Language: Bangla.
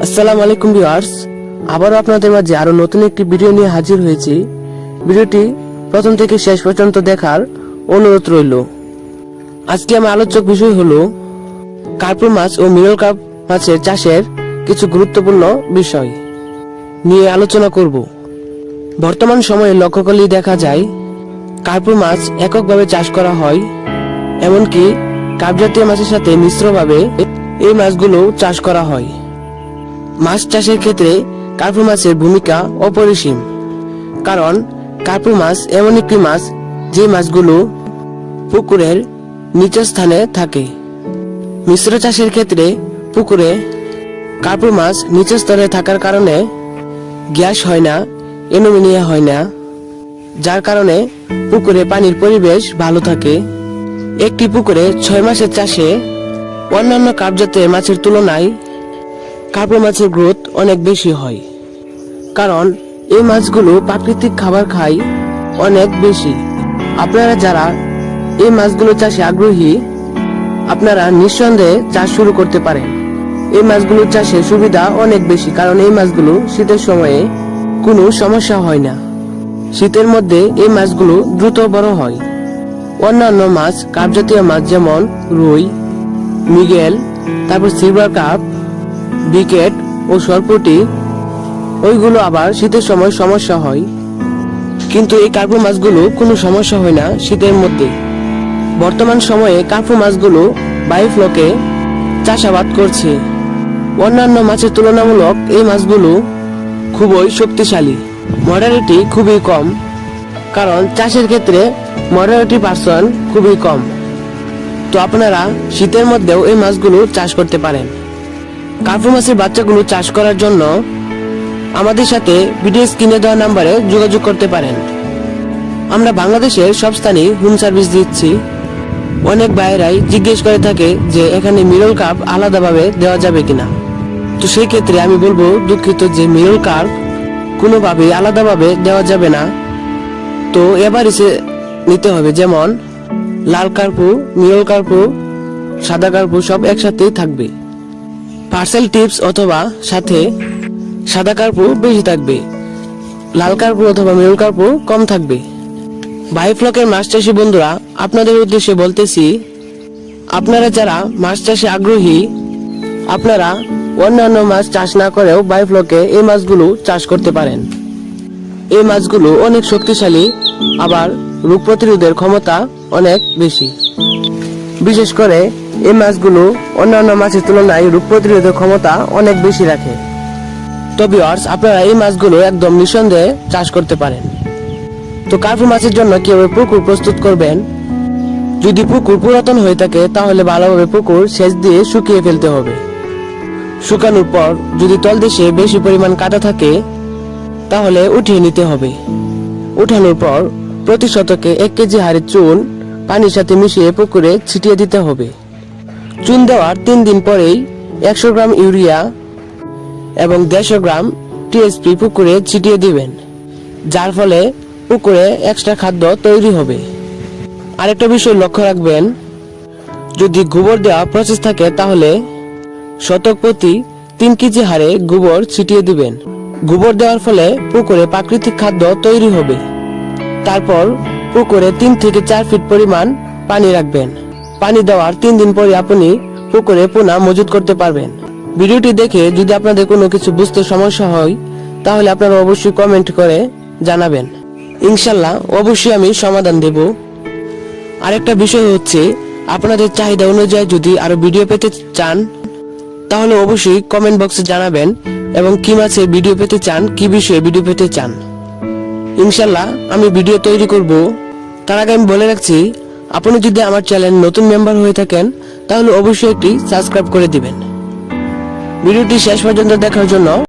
আসসালামু আলাইকুম ভিউয়ার্স, আবারও আপনাদের মাঝে আরো নতুন একটি ভিডিও নিয়ে হাজির হয়েছি। ভিডিওটি প্রথম থেকে শেষ পর্যন্ত দেখার অনুরোধ রইল। আজকে আমার আলোচক বিষয় হলো কার্প মাছ ও মিরল কার্প মাছের চাষের কিছু গুরুত্বপূর্ণ বিষয় নিয়ে আলোচনা করব। বর্তমান সময়ে লক্ষ্য করলেই দেখা যায় কার্প মাছ এককভাবে চাষ করা হয়, এমনকি কার্প জাতীয় মাছের সাথে মিশ্রভাবে এই মাছগুলো চাষ করা হয়। মাছ চাষের ক্ষেত্রে কার্প মাছের ভূমিকা অপরিসীম, কারণ কার্প মাছ এমন একটি মাছ যে মাছগুলো পুকুরের নিচের স্থানে থাকে। মিশ্র চাষের ক্ষেত্রে পুকুরে কার্প মাছ নিচের স্তরে থাকার কারণে গ্যাস হয় না, অ্যানোমিনিয়া হয় না, যার কারণে পুকুরে পানির পরিবেশ ভালো থাকে। একটি পুকুরে 6 মাসের চাষে অন্যান্য কার্প জাতীয় মাছের তুলনায় কার্প মাছের গ্রোথ অনেক বেশি হয়, কারণ এই মাছগুলো প্রাকৃতিক খাবার খায় অনেক বেশি। আপনারা যারা এই মাছগুলো চাষে আগ্রহী, আপনারা নিঃসন্দেহে চাষ শুরু করতে পারেন। এই মাছগুলো চাষের সুবিধা অনেক বেশি, কারণ এই মাছগুলো শীতের সময়ে কোনো সমস্যা হয় না। শীতের মধ্যে এই মাছগুলো দ্রুত বড় হয়। অন্যান্য মাছ কার্প জাতীয় মাছ যেমন রুই, মৃগেল, তারপর সিলভার কার্প, বিকেট ও সরপুঁটি, ওইগুলো আবার শীতের সময় সমস্যা হয়, কিন্তু এই কার্প মাছগুলো কোনো সমস্যা হয় না শীতের মধ্যে। বর্তমান সময়ে কার্প মাছগুলো বায়োফ্লকে চাষাবাদ করছে। অন্যান্য মাছের তুলনামূলক এই মাছগুলো খুবই শক্তিশালী, মর্টালিটি খুবই কম, কারণ চাষের ক্ষেত্রে মর্টালিটি পার্সন খুবই কম। তো আপনারা শীতের মধ্যেও এই মাছগুলো চাষ করতে পারেন। কার্প মাছের বাচ্চাগুলো চাষ করার জন্য আমাদের সাথে ভিডিও স্ক্রিনে দেওয়া নাম্বারে যোগাযোগ করতে পারেন। আমরা বাংলাদেশের সব স্থানে হোম সার্ভিস দিচ্ছি। অনেক ভাইয়েরাই জিজ্ঞেস করে থাকে যে এখানে মিরল কার্প আলাদাভাবে দেওয়া যাবে কিনা। তো সেই ক্ষেত্রে আমি বলবো দুঃখিত যে মিরল কার্প কোনোভাবে আলাদাভাবে দেওয়া যাবে না। তো এভারেজে নিতে হবে, যেমন লাল কার্প, মিরল কার্প, সাদা কার্প সব একসাথেই থাকবে। পার্সেল টিপস অথবা সাথে সাদা কার্প বেশি থাকবে, লাল কার্প অথবা মিরল কার্প কম থাকবে। বায়োফ্লকের মাছ চাষী বন্ধুরা, আপনাদের উদ্দেশ্যে বলতেছি, আপনারা যারা মাছ চাষে আগ্রহী, আপনারা অন্যান্য মাছ চাষ না করেও বায়োফ্লকে এই মাছগুলো চাষ করতে পারেন। এই মাছগুলো অনেক শক্তিশালী, আবার রোগ প্রতিরোধের ক্ষমতা অনেক বেশি। বিশেষ করে এই মাছগুলো অন্যান্য মাছের তুলনায় রোগ প্রতিরোধের ক্ষমতা অনেক বেশি রাখে। তো ভিউয়ার্স, আপনারা এই মাছগুলো একদম নিঃসন্দেহে চাষ করতে পারেন। তো কার্প মাছের জন্য কিভাবে পুকুর প্রস্তুত করবেন? যদি পুকুর পুরাতন হয়ে থাকে তাহলে ভালোভাবে পুকুর সেচ দিয়ে শুকিয়ে ফেলতে হবে। শুকানোর পর যদি তলদেশে বেশি পরিমাণ কাদা থাকে তাহলে উঠিয়ে নিতে হবে। উঠানোর পর প্রতি শতকে 1 কেজি হারে চুন পানির সাথে মিশিয়ে পুকুরে ছিটিয়ে দিতে হবে। চুন দেওয়ার 3 দিন পরেই 100 গ্রাম ইউরিয়া এবং 150 গ্রাম টিএসপি পুকুরে ছিটিয়ে দিবেন, যার ফলে পুকুরে এক্সট্রা খাদ্য তৈরি হবে। আরেকটা বিষয় লক্ষ্য রাখবেন, যদি গোবর দেওয়া প্রসেস থাকে তাহলে শতক প্রতি 3 কেজি হারে গোবর ছিটিয়ে দিবেন। গোবর দেওয়ার ফলে পুকুরে প্রাকৃতিক খাদ্য তৈরি হবে। তারপর পুকুরে 3 থেকে 4 ফিট পরিমাণ পানি রাখবেন। পানি দেওয়ার 3 দিন পরে আপনি পুকুরে পোনা মজুত করতে পারবেন। ভিডিওটি দেখে যদি আপনাদের কোনো কিছু বুঝতে সমস্যা হয় তাহলে আপনারা অবশ্যই কমেন্ট করে জানাবেন, ইনশাল্লাহ অবশ্যই আমি সমাধান দেব। আরেকটা বিষয় হচ্ছে, আপনাদের চাহিদা অনুযায়ী যদি আরো ভিডিও পেতে চান তাহলে অবশ্যই কমেন্ট বক্সে জানাবেন, এবং কি মাছের ভিডিও পেতে চান, কি বিষয়ে ভিডিও পেতে চান, ইনশাল্লাহ আমি ভিডিও তৈরি করব। তার আগে আমি বলে রাখছি, আপনি যদি আমার চ্যানেল নতুন মেম্বার হয়ে থাকেন তাহলে অবশ্যই একটি সাবস্ক্রাইব করে দিবেন। ভিডিওটি শেষ পর্যন্ত দেখার জন্য